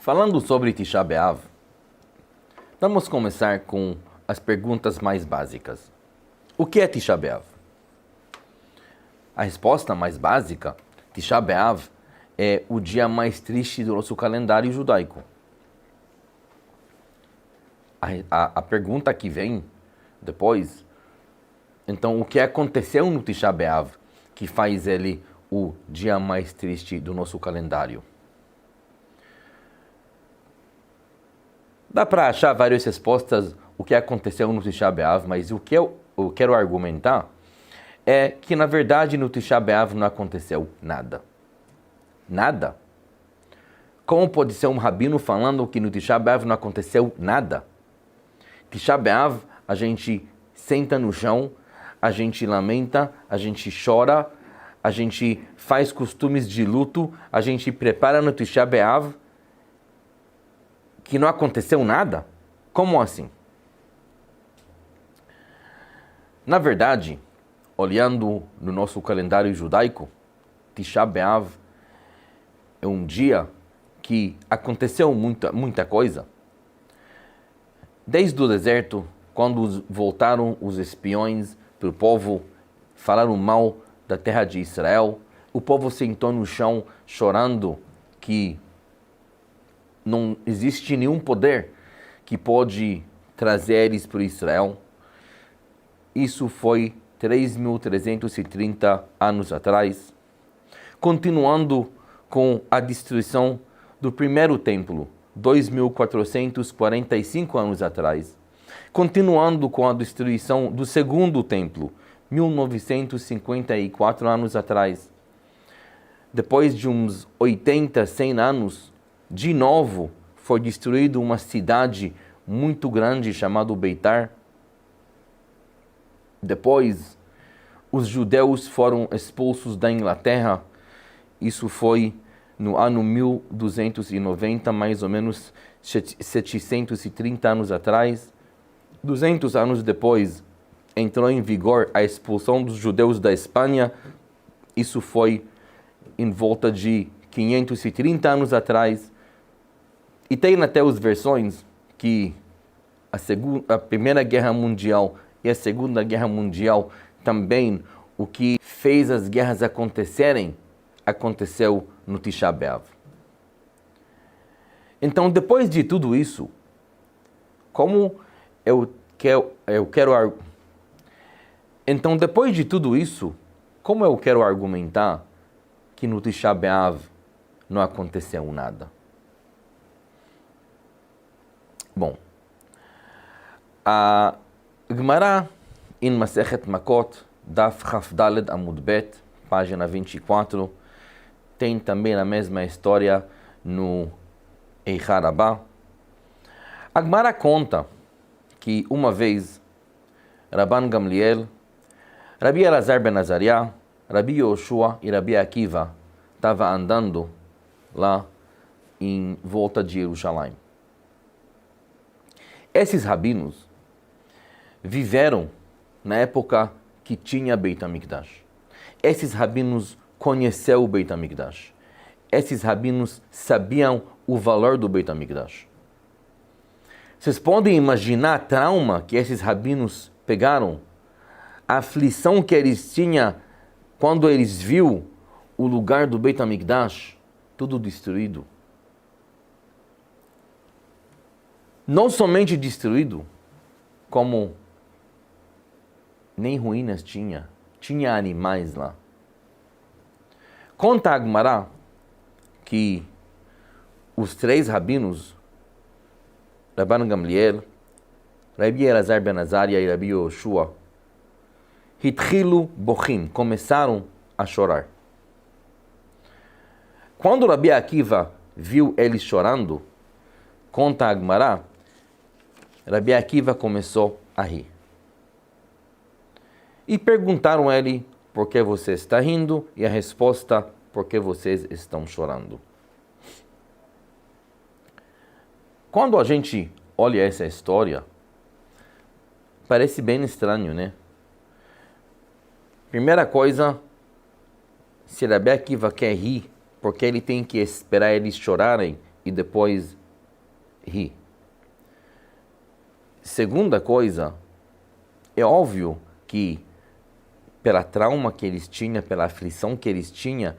Falando sobre Tisha B'Av, vamos começar com as perguntas mais básicas. O que é Tisha B'Av? A resposta mais básica, Tisha B'Av é o dia mais triste do nosso calendário judaico. A pergunta que vem depois, então o que aconteceu no Tisha B'Av que faz ele o dia mais triste do nosso calendário? Dá para achar várias respostas o que aconteceu no Tisha B'Av, mas o que eu quero argumentar é que, na verdade, no Tisha B'Av não aconteceu nada. Nada? Como pode ser um rabino falando que no Tisha B'Av não aconteceu nada? Tisha B'Av, a gente senta no chão, a gente lamenta, a gente chora, a gente faz costumes de luto, a gente prepara no Tisha B'Av, que não aconteceu nada? Como assim? Na verdade, olhando no nosso calendário judaico, Tisha B'Av é um dia que aconteceu muita coisa. Desde o deserto, quando voltaram os espiões para o povo, falaram mal da terra de Israel, o povo sentou no chão chorando que não existe nenhum poder que pode trazer eles para Israel. Isso foi 3.330 anos atrás. Continuando com a destruição do primeiro templo, 2.445 anos atrás. Continuando com a destruição do segundo templo, 1954 anos atrás. Depois de uns 80, 100 anos, de novo foi destruída uma cidade muito grande chamada Beitar. Depois, os judeus foram expulsos da Inglaterra. Isso foi no ano 1290, mais ou menos 730 anos atrás. 200 anos depois, entrou em vigor a expulsão dos judeus da Espanha. Isso foi em volta de 530 anos atrás. E tem até as versões que a Primeira Guerra Mundial e a Segunda Guerra Mundial também, o que fez as guerras acontecerem, aconteceu no Tisha B'Av. Então, depois de tudo isso, Então, depois de tudo isso, como eu quero argumentar que no Tisha B'Av não aconteceu nada? Bom, a Gemara em Masechet Makot, Daf Chaf Daled Amud Bet, página 24, tem também a mesma história no Eichar Rabbah. A Gemara conta que uma vez Rabban Gamliel, Rabi Elazar ben Azariah, Rabi Yoshua e Rabi Akiva estavam andando lá em volta de Jerusalém. Esses rabinos viveram na época que tinha Beit HaMikdash. Esses rabinos conheceram o Beit HaMikdash. Esses rabinos sabiam o valor do Beit HaMikdash. Vocês podem imaginar a trauma que esses rabinos pegaram? A aflição que eles tinham quando eles viram o lugar do Beit HaMikdash tudo destruído. Não somente destruído, como nem ruínas tinha animais lá. Conta a Gemara que os três rabinos, Rabban Gamliel, Rabi Elazar ben Azariah e Rabi Yoshua, Hitchilu Bochim, começaram a chorar. Quando Rabi Akiva viu eles chorando, conta a Gemara, Rabi Akiva começou a rir. E perguntaram a ele, por que você está rindo? E a resposta, por que vocês estão chorando? Quando a gente olha essa história, parece bem estranho, né? Primeira coisa, se Rabi Akiva quer rir, porque ele tem que esperar eles chorarem e depois ri. Segunda coisa, é óbvio que pela trauma que eles tinham, pela aflição que eles tinham,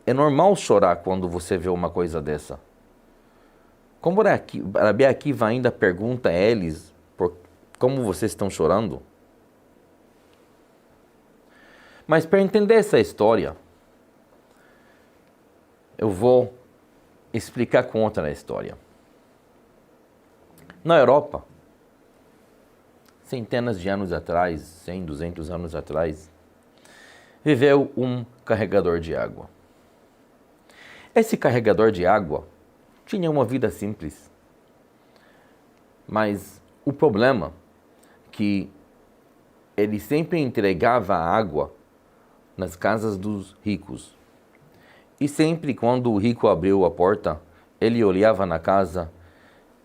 é normal chorar quando você vê uma coisa dessa. Como Rabi Akiva ainda pergunta a eles, como vocês estão chorando? Mas para entender essa história, eu vou explicar com outra história. Na Europa, centenas de anos atrás, 100, 200 anos atrás, viveu um carregador de água. Esse carregador de água tinha uma vida simples. Mas o problema é que ele sempre entregava água nas casas dos ricos. E sempre quando o rico abriu a porta, ele olhava na casa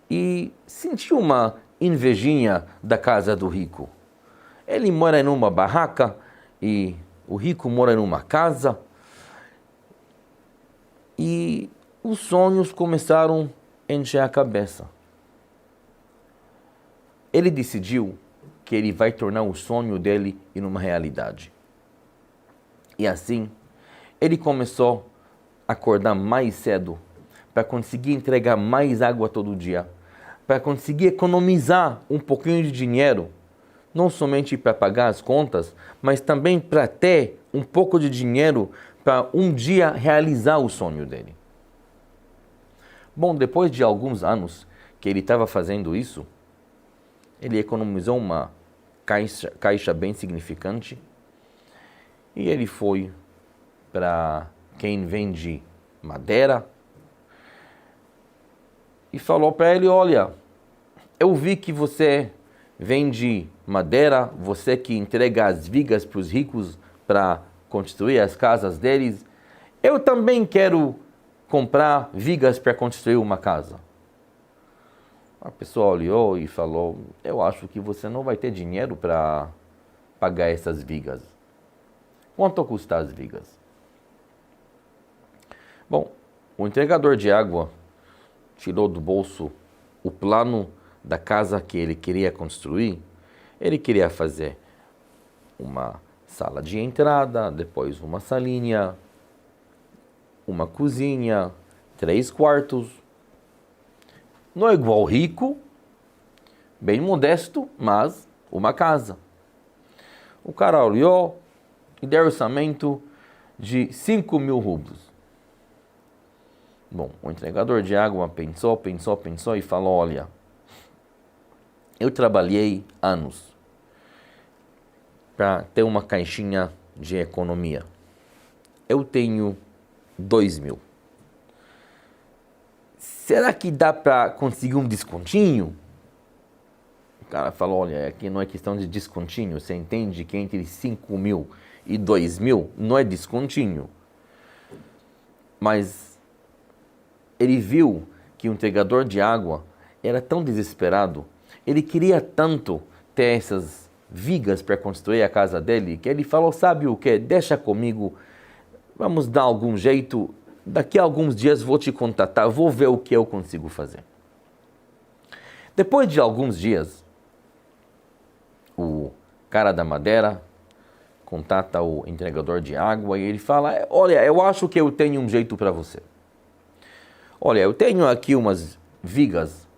e sentia uma invejinha da casa do rico. Ele mora numa barraca e o rico mora numa casa. E os sonhos começaram a encher a cabeça. Ele decidiu que ele vai tornar o sonho dele em uma realidade. E assim, ele começou a acordar mais cedo para conseguir entregar mais água todo dia, para conseguir economizar um pouquinho de dinheiro, não somente para pagar as contas, mas também para ter um pouco de dinheiro para um dia realizar o sonho dele. Bom, depois de alguns anos que ele estava fazendo isso, ele economizou uma caixa bem significante e ele foi para quem vende madeira e falou para ele: olha, eu vi que você vende madeira, você que entrega as vigas para os ricos para construir as casas deles, eu também quero comprar vigas para construir uma casa. A pessoa olhou e falou: eu acho que você não vai ter dinheiro para pagar essas vigas. Quanto custam as vigas? Bom, o entregador de água tirou do bolso o plano da casa que ele queria construir. Ele queria fazer uma sala de entrada, depois uma salinha, uma cozinha, 3 quartos. Não é igual rico, bem modesto, mas uma casa. O cara olhou e deu orçamento de 5.000 rublos. Bom, o entregador de água pensou e falou: olha, eu trabalhei anos para ter uma caixinha de economia. Eu tenho 2.000. Será que dá para conseguir um descontinho? O cara falou: olha, aqui não é questão de descontinho. Você entende que entre 5.000 e 2.000 não é descontinho. Mas ele viu que o entregador de água era tão desesperado, ele queria tanto ter essas vigas para construir a casa dele, que ele falou: sabe o que? Deixa comigo, vamos dar algum jeito, daqui a alguns dias vou te contatar, vou ver o que eu consigo fazer. Depois de alguns dias, o cara da madeira contata o entregador de água e ele fala: olha, eu acho que eu tenho um jeito para você. Olha, eu tenho aqui umas vigas,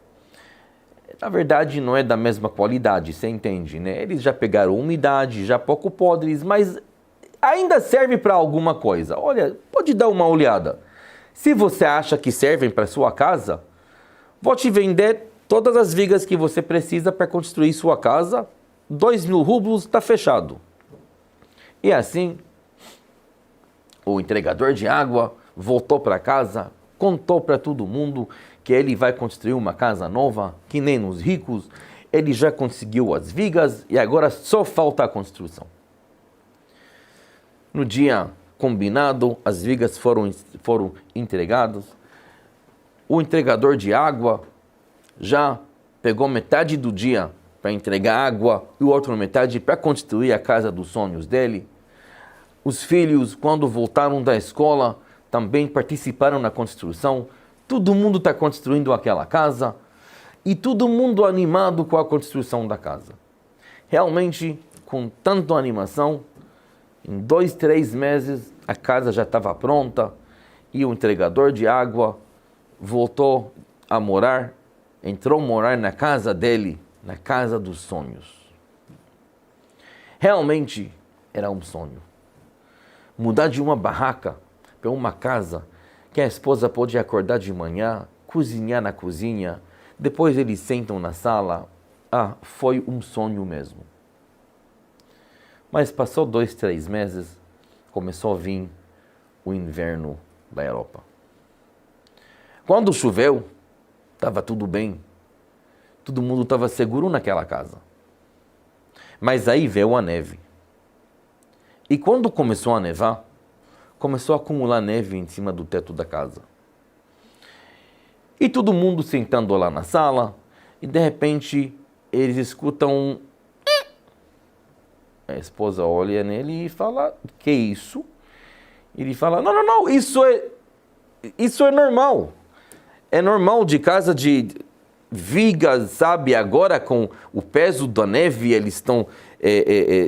na verdade não é da mesma qualidade, você entende, né? Eles já pegaram umidade, já pouco podres, mas ainda serve para alguma coisa. Olha, pode dar uma olhada. Se você acha que servem para sua casa, vou te vender todas as vigas que você precisa para construir sua casa. 2.000 rublos, está fechado. E assim, o entregador de água voltou para casa, contou para todo mundo que ele vai construir uma casa nova, que nem nos ricos. Ele já conseguiu as vigas e agora só falta a construção. No dia combinado, as vigas foram entregadas. O entregador de água já pegou metade do dia para entregar água e o outro metade para construir a casa dos sonhos dele. Os filhos, quando voltaram da escola, também participaram na construção. todo mundo está construindo aquela casa e todo mundo animado com a construção da casa. Realmente, com tanta animação, em 2, 3 meses a casa já estava pronta e o entregador de água voltou a morar, entrou a morar na casa dele, na casa dos sonhos. Realmente era um sonho. Mudar de uma barraca para uma casa que a esposa pode acordar de manhã, cozinhar na cozinha, depois eles sentam na sala. Foi um sonho mesmo. Mas passou 2, 3 meses, começou a vir o inverno da Europa. Quando choveu, estava tudo bem. Todo mundo estava seguro naquela casa. Mas aí veio a neve. E quando começou a nevar, começou a acumular neve em cima do teto da casa. E todo mundo sentando lá na sala, e de repente eles escutam um... A esposa olha nele e fala, que isso? Ele fala, não, isso é normal. É normal de casa de vigas, sabe? Agora com o peso da neve, eles estão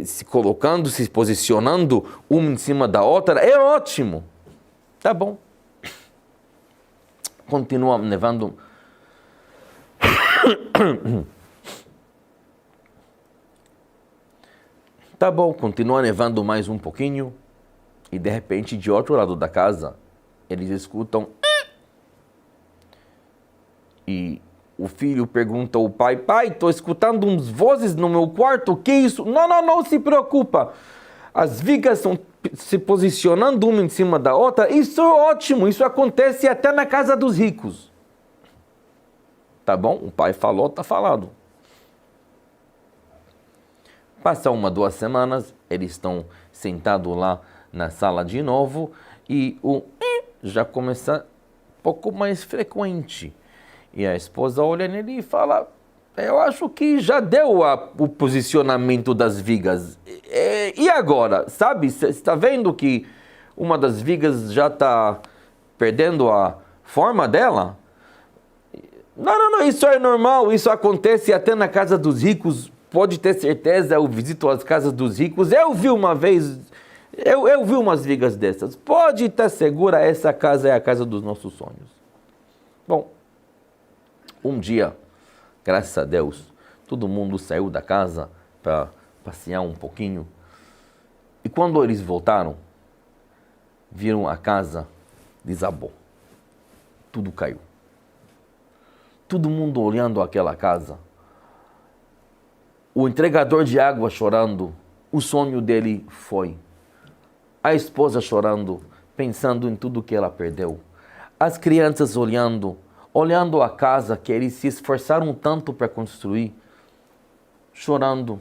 se colocando, se posicionando uma em cima da outra. É ótimo. Tá bom. Continua nevando. Tá bom, continua nevando mais um pouquinho. E de repente, de outro lado da casa, eles escutam. E o filho pergunta ao pai, estou escutando uns vozes no meu quarto, o que é isso? Não se preocupa. As vigas estão se posicionando uma em cima da outra. Isso é ótimo, isso acontece até na casa dos ricos. Tá bom? O pai falou, tá falado. Passa 1, 2 semanas, eles estão sentados lá na sala de novo e o já começa um pouco mais frequente. E a esposa olha nele e fala, eu acho que já deu o posicionamento das vigas. E agora? Sabe, você está vendo que uma das vigas já está perdendo a forma dela? Não, isso é normal, isso acontece até na casa dos ricos. Pode ter certeza, eu visito as casas dos ricos. Eu vi uma vez, eu vi umas vigas dessas. Pode estar segura, essa casa é a casa dos nossos sonhos. Bom, um dia, graças a Deus, todo mundo saiu da casa para passear um pouquinho. E quando eles voltaram, viram a casa desabou. Tudo caiu. Todo mundo olhando aquela casa. O entregador de água chorando, o sonho dele foi. A esposa chorando, pensando em tudo que ela perdeu. As crianças olhando a casa que eles se esforçaram tanto para construir, chorando.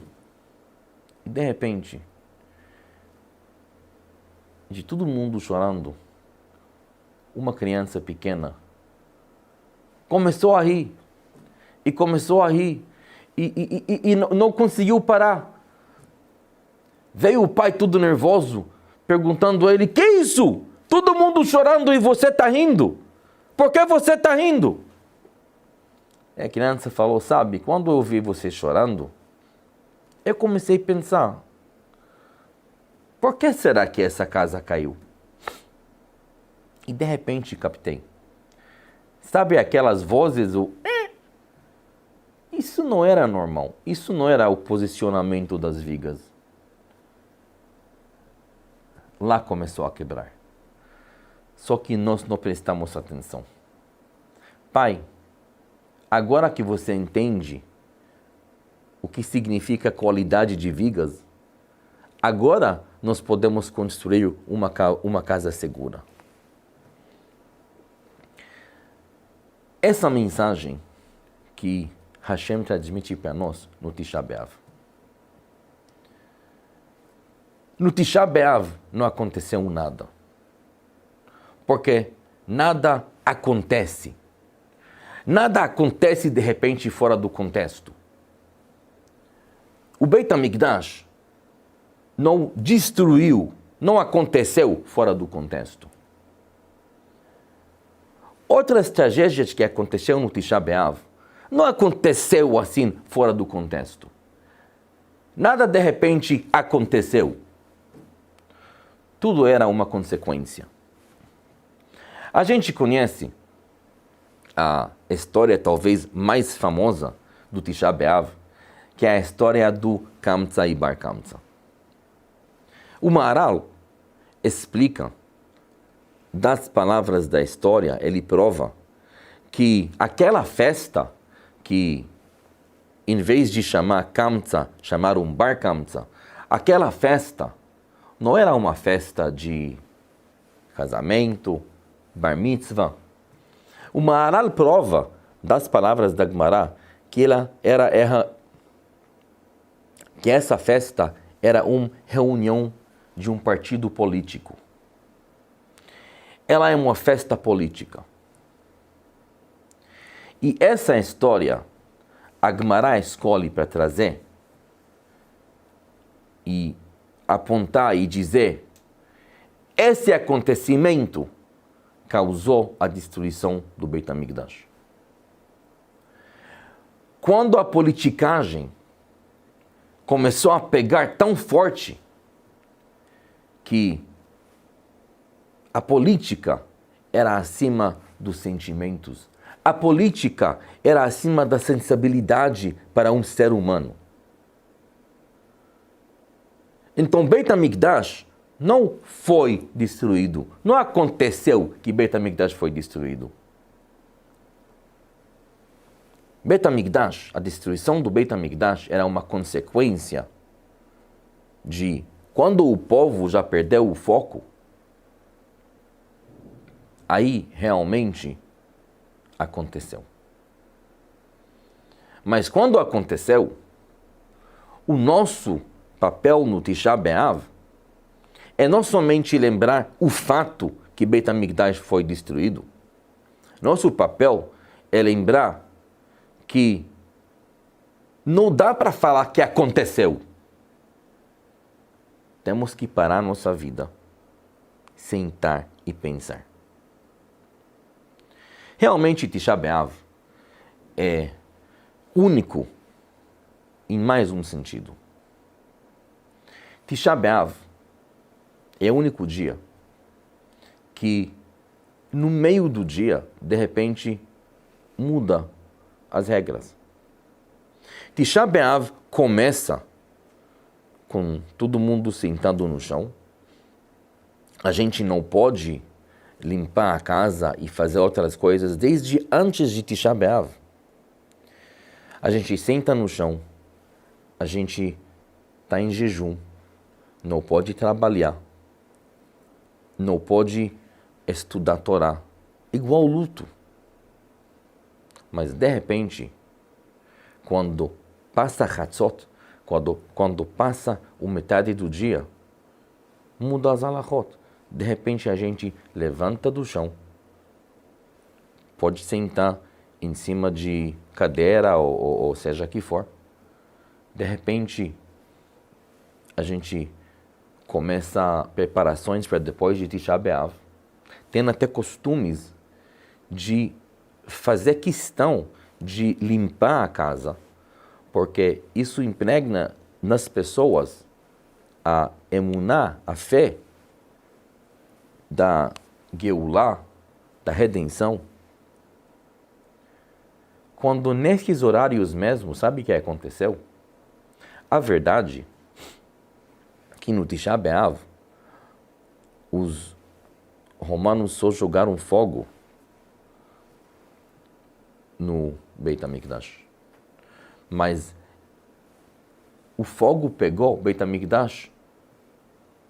E de repente, de todo mundo chorando, uma criança pequena começou a rir. E começou a rir. E não conseguiu parar. Veio o pai todo nervoso, perguntando a ele, que isso? Todo mundo chorando e você está rindo? Por que você está rindo? A criança falou, sabe, quando eu vi você chorando, eu comecei a pensar, por que será que essa casa caiu? E de repente captei. Sabe aquelas vozes, isso não era normal, isso não era o posicionamento das vigas. Lá começou a quebrar. Só que nós não prestamos atenção. Pai, agora que você entende o que significa qualidade de vigas, agora nós podemos construir uma casa segura. Essa mensagem que Hashem transmite para nós no Tisha B'Av. No Tisha B'Av não aconteceu nada. Porque nada acontece. Nada acontece de repente fora do contexto. O Beit HaMikdash não destruiu, não aconteceu fora do contexto. Outras tragédias que aconteceram no Tisha B'Av não aconteceu assim fora do contexto. Nada de repente aconteceu. Tudo era uma consequência. A gente conhece a história talvez mais famosa do Tisha B'Av, que é a história do Kamtza e Bar Kamtza. O Maharal explica, das palavras da história, ele prova que aquela festa que, em vez de chamar Kamtza, chamaram Bar Kamtza, aquela festa não era uma festa de casamento, bar mitzvah. O Maharal prova, das palavras da Gemara, que que essa festa era uma reunião de um partido político. Ela é uma festa política. E essa história, a Gemara escolhe para trazer e apontar e dizer: esse acontecimento causou a destruição do Beit HaMikdash. Quando a politicagem começou a pegar tão forte que a política era acima dos sentimentos, a política era acima da sensibilidade para um ser humano. Então Beit HaMikdash não foi destruído. Não aconteceu que Beit HaMikdash foi destruído. Beit HaMikdash, a destruição do Beit HaMikdash era uma consequência de quando o povo já perdeu o foco, aí realmente aconteceu. Mas quando aconteceu, o nosso papel no Tisha B'Av é não somente lembrar o fato que Beit HaMikdash foi destruído. Nosso papel é lembrar que não dá para falar que aconteceu. Temos que parar nossa vida, sentar e pensar. Realmente Tisha B'Av é único em mais um sentido. Tisha B'Av é o único dia que, no meio do dia, de repente, muda as regras. Tisha B'Av começa com todo mundo sentado no chão. A gente não pode limpar a casa e fazer outras coisas desde antes de Tisha B'Av. A gente senta no chão, a gente está em jejum, não pode trabalhar, não pode estudar Torá, igual luto. Mas de repente, quando passa Hatzot, quando passa a metade do dia, muda as halachot. De repente a gente levanta do chão, pode sentar em cima de cadeira ou seja que for. De repente a gente começa preparações para depois de Tisha B'Av. Tem até costumes de fazer questão de limpar a casa, porque isso impregna nas pessoas a emuná, a fé da Geulah, da redenção. Quando nesses horários mesmo, sabe o que aconteceu? A verdade é que no Tisha B'Av, os romanos só jogaram fogo no Beit HaMikdash. Mas o fogo pegou, o Beit HaMikdash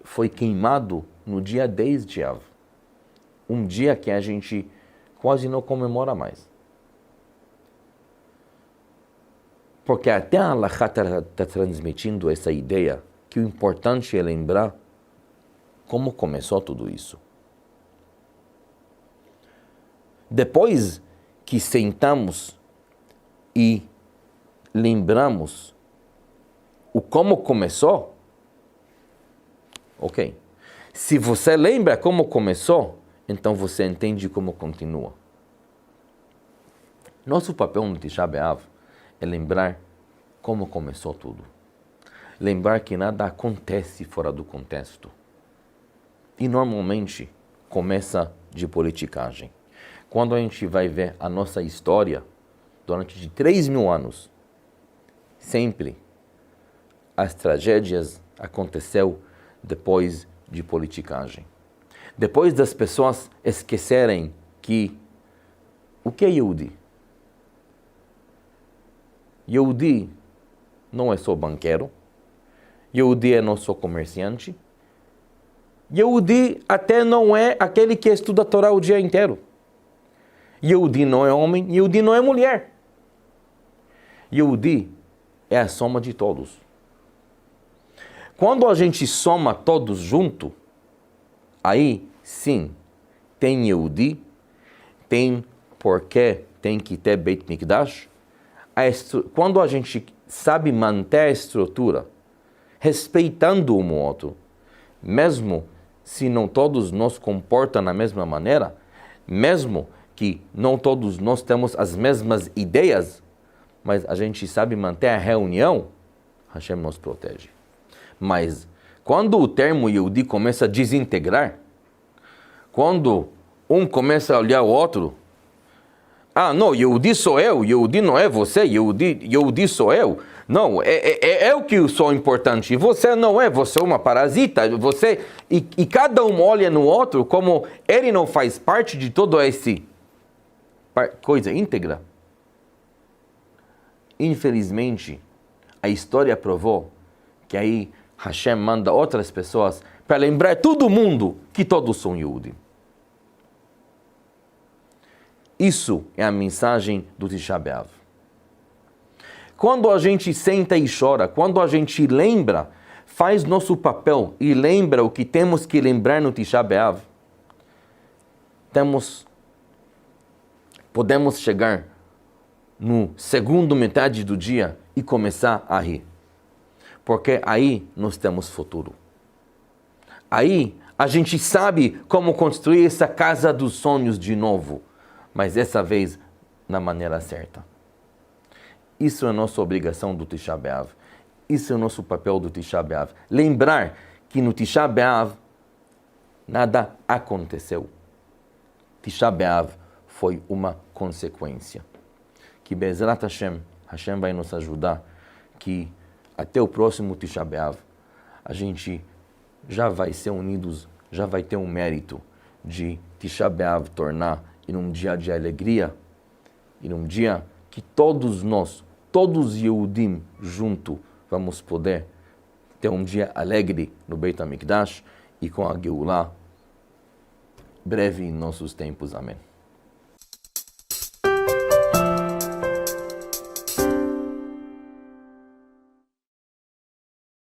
foi queimado no dia 10 de Av. Um dia que a gente quase não comemora mais. Porque até a Halachá está transmitindo essa ideia que o importante é lembrar como começou tudo isso. Depois que sentamos e lembramos o como começou, ok. Se você lembra como começou, então você entende como continua. Nosso papel no Tisha B'Av é lembrar como começou tudo. Lembrar que nada acontece fora do contexto. E normalmente começa de politicagem. Quando a gente vai ver a nossa história, durante de 3.000 anos, sempre as tragédias aconteceram depois de politicagem. Depois das pessoas esquecerem que o que é Yehudi? Yehudi não é só banqueiro, Yehudi é não só comerciante, Yehudi até não é aquele que estuda a Torá o dia inteiro. Yehudi não é homem, Yehudi não é mulher. Yehudi é a soma de todos. Quando a gente soma todos junto, aí sim, tem Yehudi, tem porque tem que ter Beit Mikdash. Quando a gente sabe manter a estrutura, respeitando um outro, mesmo se não todos nos comportam da mesma maneira, mesmo que não todos nós temos as mesmas ideias, mas a gente sabe manter a reunião, Hashem nos protege. Mas quando o termo Yehudi começa a desintegrar, quando um começa a olhar o outro, não, Yehudi sou eu, Yehudi não é você, Yehudi sou eu. Não, é eu que sou importante, e você não é, você é uma parasita, e cada um olha no outro como ele não faz parte de todo esse coisa íntegra. Infelizmente, a história provou que aí Hashem manda outras pessoas para lembrar todo mundo que todos são Yehudi. Isso é a mensagem do Tisha B'Av. Quando a gente senta e chora, quando a gente lembra, faz nosso papel e lembra o que temos que lembrar no Tisha B'Av, podemos chegar no segundo metade do dia e começar a rir. Porque aí nós temos futuro. Aí a gente sabe como construir essa casa dos sonhos de novo, mas dessa vez na maneira certa. Isso é a nossa obrigação do Tisha B'Av. Isso é o nosso papel do Tisha B'Av. Lembrar que no Tisha B'Av nada aconteceu. Tisha B'Av foi uma consequência. Que Be'ezrat Hashem, Hashem vai nos ajudar, que até o próximo Tisha B'Av a gente já vai ser unidos, já vai ter um mérito de Tisha B'Av tornar em um dia de alegria, em um dia que todos nós, todos Yehudim juntos, vamos poder ter um dia alegre no Beit HaMikdash e com a Geulah breve em nossos tempos. Amém.